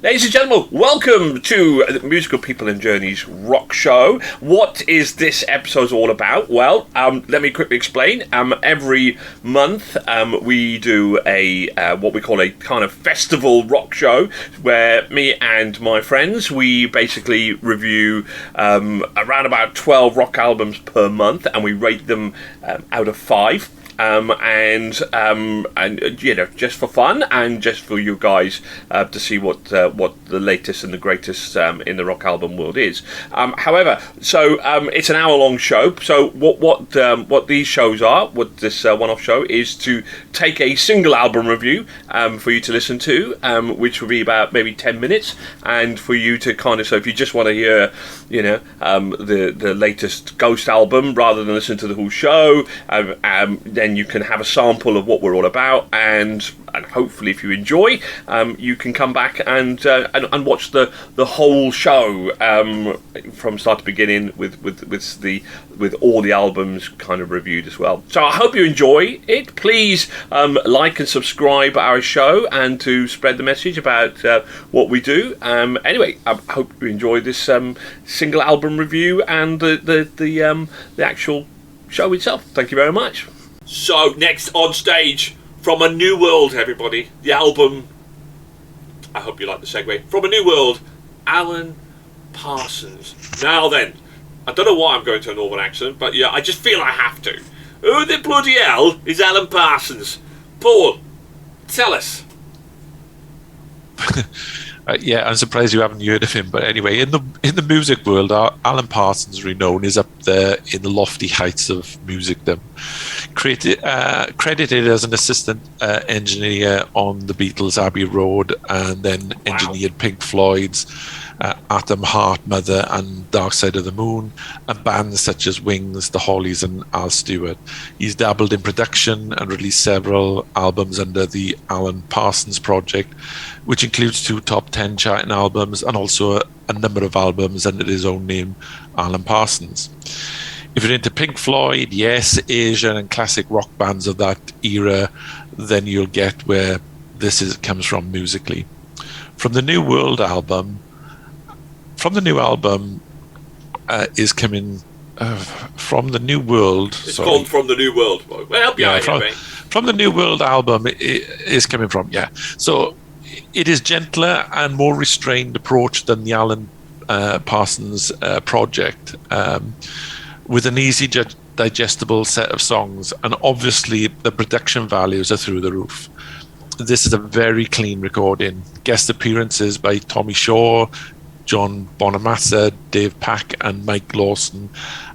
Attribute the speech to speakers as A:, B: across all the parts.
A: Ladies and gentlemen, welcome to the Musical People and Journeys rock show. What is this episode all about? Well, let me quickly explain. Every month we do a what we call a kind of festival rock show where me and my friends, we basically review around about 12 rock albums per month, and we rate them out of 5. And you know, just for fun and just for you guys to see what the latest and the greatest in the rock album world is. However, so it's an hour-long show. So what these shows are, what this one-off show is, to take a single album review for you to listen to, which will be about maybe 10 minutes, and for you to kind of, so if you just want to hear, you know, the latest Ghost album rather than listen to the whole show, then you can have a sample of what we're all about, and hopefully, if you enjoy, you can come back and watch the whole show from start to beginning with all the albums kind of reviewed as well. So I hope you enjoy it. Please like and subscribe our show, and to spread the message about what we do. Anyway, I hope you enjoy this single album review and the actual show itself. Thank you very much. So, next on stage, From a New World, everybody, the album, I hope you like the segue, From a New World, Alan Parsons. Now then, I don't know why I'm going to a northern accent, but yeah, I just feel I have to. Who the bloody hell is Alan Parsons? Paul, tell us.
B: Yeah, I'm surprised you haven't heard of him. But anyway, in the music world, Alan Parsons' renown is up there in the lofty heights of musicdom. Credited as an assistant engineer on the Beatles' Abbey Road, and then engineered Pink Floyd's Atom Heart, Mother, and Dark Side of the Moon, and bands such as Wings, The Hollies, and Al Stewart. He's dabbled in production and released several albums under the Alan Parsons Project, which includes 2 top 10 charting albums and also a number of albums under his own name, Alan Parsons. If you're into Pink Floyd, Yes, Asian, and classic rock bands of that era, then you'll get where comes from musically. From the New album is coming from the New World.
A: It's called From the New World. Well, help you out anyway.
B: From the New World album is coming from, yeah. So it is gentler and more restrained approach than the Alan Parsons project, with an easy digestible set of songs, and obviously the production values are through the roof. This is a very clean recording. Guest appearances by Tommy Shaw, John Bonamassa, Dave Pack, and Mike Lawson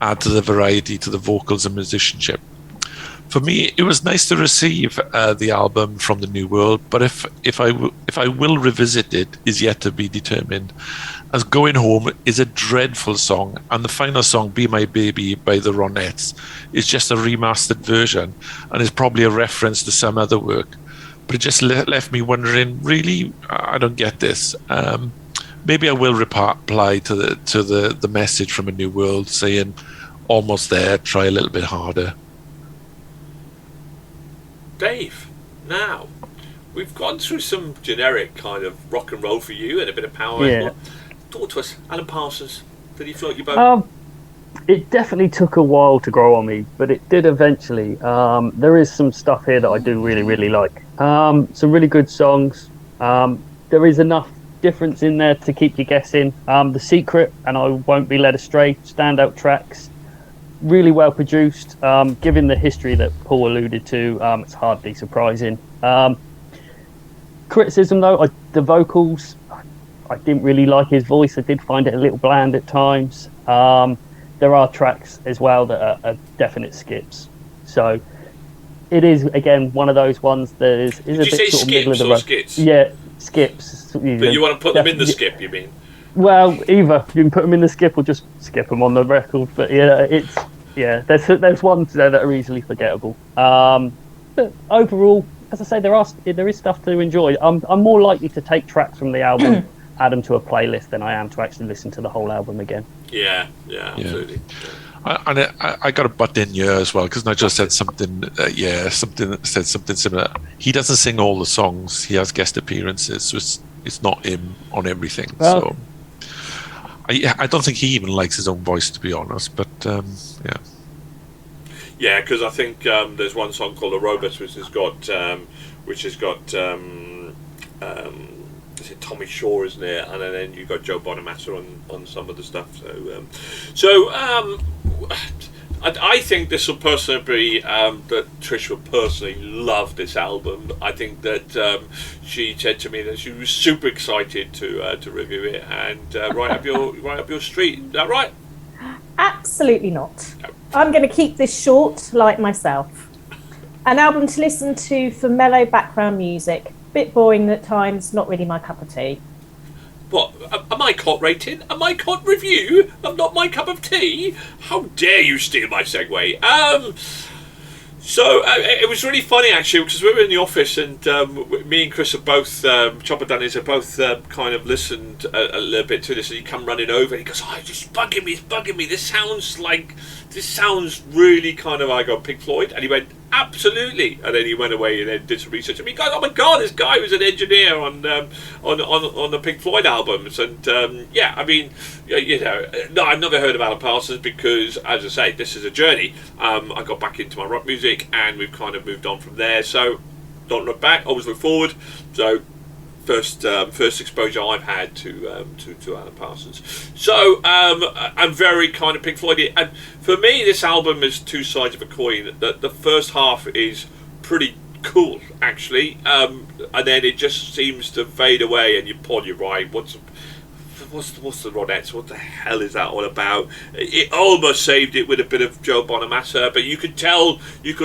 B: add to the variety to the vocals and musicianship. For me, it was nice to receive the album From the New World, but if I will revisit it is yet to be determined, as Going Home is a dreadful song, and the final song, Be My Baby by the Ronettes, is just a remastered version and is probably a reference to some other work. But it just left me wondering, really, I don't get this. Maybe I will reply to the message From a New World saying, almost there, try a little bit harder.
A: Dave, now, we've gone through some generic kind of rock and roll for you and a bit of power.
C: Yeah.
A: Talk to us, Alan Parsons. Did he float your boat?
C: It definitely took a while to grow on me, but it did eventually. There is some stuff here that I do really, really like. Some really good songs. There is enough difference in there to keep you guessing. The Secret and I Won't Be Led Astray, standout tracks. Really well produced. Given the history that Paul alluded to, it's hardly surprising. Criticism though, the vocals, I didn't really like his voice. I did find it a little bland at times. There are tracks as well that are definite skips. So it is, again, one of those ones that is a bit sort of middle of the road.
A: Skits?
C: Yeah, skips.
A: But you want to put them in the skip, you mean?
C: Well, either you can put them in the skip or just skip them on the record. But yeah, there's ones there that are easily forgettable. But overall, as I say, there is stuff to enjoy. I'm more likely to take tracks from the album, add them to a playlist, than I am to actually listen to the whole album again.
A: Yeah, absolutely.
B: I got to butt in here as well, because Nigel said something. Said something similar. He doesn't sing all the songs. He has guest appearances, so it's it's not him on everything.
C: Well,
B: so I don't think he even likes his own voice, to be honest. But yeah.
A: Yeah, because I think there's one song called "Aerobus," which has got is it Tommy Shaw, isn't it? And then you've got Joe Bonamassa on some of the stuff. I think this will personally be that Trish will personally love this album. I think that she said to me that she was super excited to review it and right up your street. Is that right?
D: Absolutely not.
A: No.
D: I'm going to keep this short, like myself. An album to listen to for mellow background music. Bit boring at times, not really my cup of tea.
A: What? A Mycot rating? A Mycot review? I'm not my cup of tea? How dare you steal my segue? So it was really funny actually because we were in the office and me and Chris have both, Chopper Dunnies have both kind of listened a little bit to this, and he come running over and he goes, "Oh, it's just bugging me, this sounds really kind of like on Pink Floyd," and he went, "Absolutely," and then he went away and then did some research and he goes, "Oh my god, this guy was an engineer on the Pink Floyd albums," and yeah, I mean, you know, no, I've never heard of Alan Parsons because, as I say, this is a journey. I got back into my rock music and we've kind of moved on from there, so don't look back, always look forward. So first exposure I've had to Alan Parsons. So I'm very kind of Pink Floyd, and for me this album is two sides of a coin. The first half is pretty cool actually, and then it just seems to fade away and you're right, what's the Ronettes? What the hell is that all about? It almost saved it with a bit of Joe Bonamassa, but you could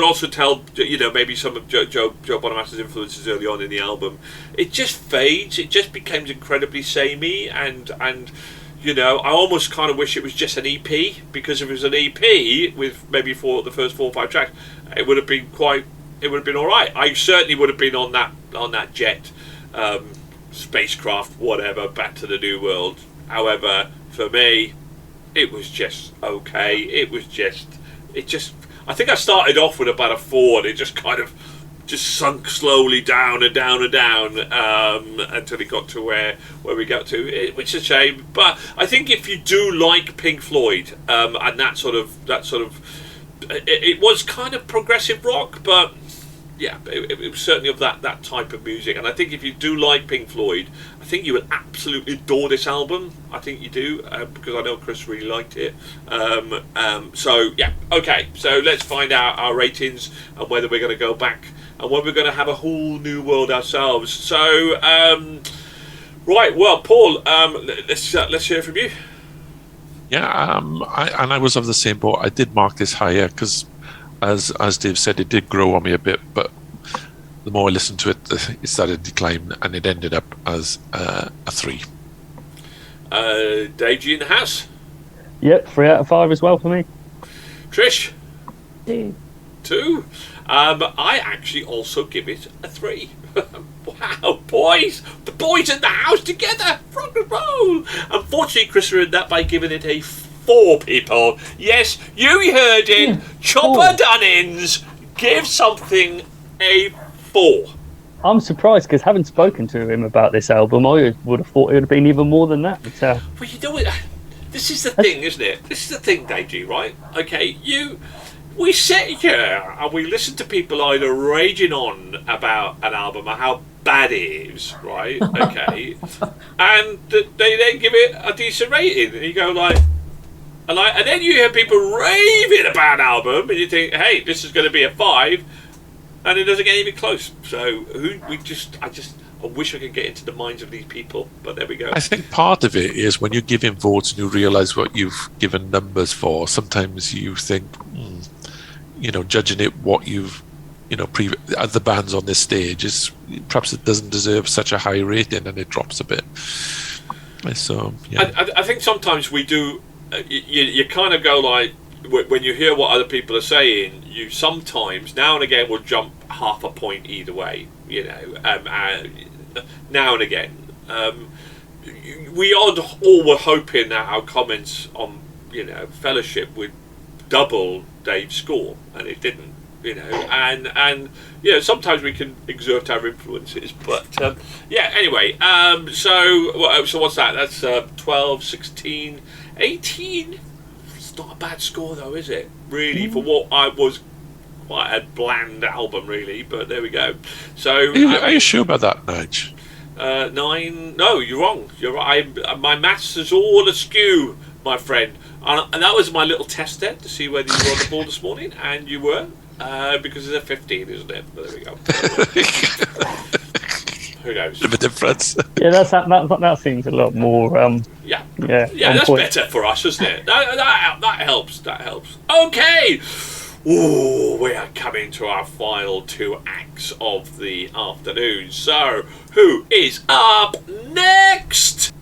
A: also tell, you know, maybe some of Joe Bonamassa's influences early on in the album. It just fades. It just becomes incredibly samey, and you know, I almost kind of wish it was just an EP, because if it was an EP with maybe the first 4 or 5 tracks, it would have been all right. I certainly would have been on that jet. Spacecraft, whatever, back to the new world. However, for me, it was just okay. I think I started off with about a 4 and it just kind of sunk slowly down and down and down until it got to where we got to, which is a shame. But I think if you do like Pink Floyd and that sort of it was kind of progressive rock, but yeah, it was certainly of that type of music. And I think if you do like Pink Floyd, I think you will absolutely adore this album. I think you do, because I know Chris really liked it. So yeah, okay. So let's find out our ratings and whether we're going to go back and whether we're going to have a whole new world ourselves. So right, well, Paul, let's hear from you.
B: Yeah, I was of the same boat. I did mark this higher because, as Dave said, it did grow on me a bit, but the more I listened to it, it started to decline, and it ended up as a 3.
A: Dave, G in the house?
C: Yep, 3 out of 5 as well for me.
A: Trish?
D: 2.
A: 2? I actually also give it a 3. Wow, boys! The boys in the house together! Rock and roll! Unfortunately, Chris ruined that by giving it a 4, people. Yes, you heard it. Chopper Dunnins, give something a 4.
C: I'm surprised because having spoken to him about this album, I would have thought it would have been even more than that.
A: Well, you know what? This is the thing, isn't it? This is the thing, Dave, right? Okay, we sit here and we listen to people either raging on about an album or how bad it is, right? Okay, and they then give it a decent rating, and you go like. And then you hear people raving about an album, and you think, "Hey, this is going to be a 5," and it doesn't get even close. So I wish I could get into the minds of these people, but there we go.
B: I think part of it is when you're giving votes and you realise what you've given numbers for. Sometimes you think, you know, judging it what you've, you know, other bands on this stage is perhaps it doesn't deserve such a high rating, and it drops a bit. So yeah,
A: I think sometimes we do. You kind of go like, when you hear what other people are saying, you sometimes now and again will jump half a point either way, you know, now and again. We all were hoping that our comments on, you know, Fellowship would double Dave's score, and it didn't. and sometimes we can exert our influences, but anyway, so what's that? That's 12, 16, 18. It's not a bad score though, is it? Really, for what I was quite a bland album, really. But there we go. So,
B: are you sure about that, Nige?
A: 9. No, you're wrong. You're right. My maths is all askew, my friend. And that was my little test there to see whether you were on the ball this morning, and you were, because it's a 15, isn't it? But there we go. Who knows?
B: Bit of a difference.
C: Yeah, that seems a lot more.
A: Yeah,
C: on
A: that's
C: point.
A: better for us, isn't it? That helps. That helps. Okay. Ooh, we are coming to our final 2 acts of the afternoon. So, who is up next?